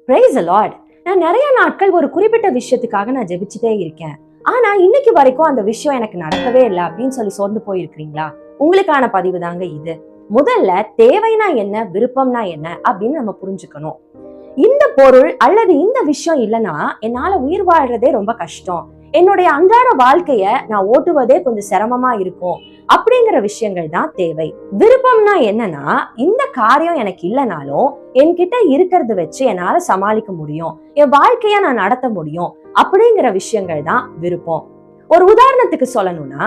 Praise the Lord. நான் நிறைய நாட்கள் ஒரு குறிப்பிட்ட விஷயத்துக்காக நான் ஜெபிச்சுட்டே இருக்கேன். ஆனா இன்னைக்கு வரைக்கும் அந்த விஷயம் எனக்கு நடக்கவே இல்லை அப்படின்னு சொல்லி சோர்ந்து போயிருக்கிறீங்களா? உங்களுக்கான பதிவு தாங்க இது. முதல்ல தேவைனா என்ன, விருப்பம்னா என்ன அப்படின்னு நம்ம புரிஞ்சுக்கணும். இந்த பொருள் அல்லது இந்த விஷயம் இல்லைன்னா என்னால உயிர் வாழ்றதே ரொம்ப கஷ்டம், என்னுடைய அன்றாட வாழ்க்கைய நான் ஓட்டுவதே கொஞ்சம் சிரமமா இருக்கும் அப்படிங்கிற விஷயங்கள் தான் தேவை. விருப்பம்னா என்னன்னா, இந்த காரியம் எனக்கு இல்லைனாலும் என்கிட்ட இருக்கிறத வச்சு என்னால சமாளிக்க முடியும், என் வாழ்க்கைய நான் நடத்த முடியும் அப்படிங்கிற விஷயங்கள் தான் விருப்பம். ஒரு உதாரணத்துக்கு சொல்லணும்னா,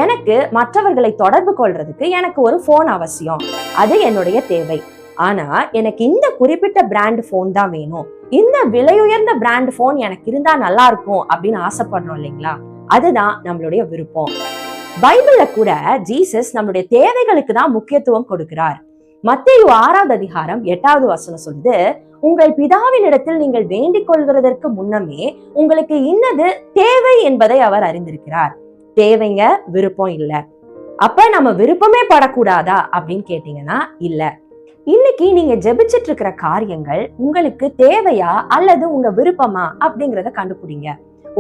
எனக்கு மற்றவர்களை தொடர்பு கொள்றதுக்கு எனக்கு ஒரு போன் அவசியம், அது என்னுடைய தேவை. ஆனா எனக்கு இந்த குறிப்பிட்ட பிராண்ட் போன் தான் வேணும், இந்த விலையுயர்ந்த பிராண்ட் போன் எனக்கு இருந்தா நல்லா இருக்கும் அப்படின்னு ஆசைப்படுறோம் இல்லைங்களா? அதுதான் நம்மளுடைய விருப்பம். பைபிள்ல கூட ஜீசஸ் நம்மளுடைய தேவைகளுக்கு தான் முக்கியத்துவம் கொடுக்கிறார். மத்தேயு 6வது அதிகாரம் 8வது வசனம் சொல்லுது, உங்கள் பிதாவின் இடத்தில் நீங்கள் வேண்டிக் கொள்கிறதற்கு முன்னமே உங்களுக்கு இன்னது தேவை என்பதை அவர் அறிந்திருக்கிறார். தேவைங்க, விருப்பம் இல்ல. அப்ப நம்ம விருப்பமே படக்கூடாதா அப்படின்னு கேட்டீங்கன்னா இல்ல. இன்னைக்கு நீங்க ஜெபிச்சிட்டு இருக்கிற காரியங்கள் உங்களுக்கு தேவையா அல்லது உங்க விருப்பமா அப்படிங்கறத கண்டுபிடிங்க.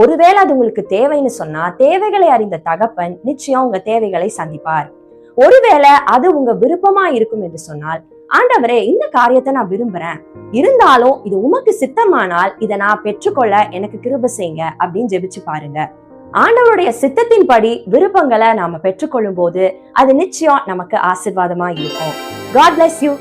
ஒருவேளை அது உங்களுக்கு தேவைன்னு சொன்னா, தேவைகளை அறிந்த தகப்பன் நிச்சயம் உங்க தேவைகளை சந்திப்பார். ஒருவேளை அது உங்க விருப்பமா இருக்கும் என்று சொன்னால், ஆண்டவரே இந்த காரியத்தை நான் விரும்புறேன், இருந்தாலும் இது உமக்கு சித்தமானால் இதை நான் பெற்றுக்கொள்ள எனக்கு கிருபை செய்யுங்க அப்படின்னு ஜெபிச்சு பாருங்க. ஆண்டவருடைய சித்தத்தின்படி விருப்பங்களை நாம பெற்றுக்கொள்ளும் போது அது நிச்சயம் நமக்கு ஆசீர்வாதமா இருக்கும். God bless you.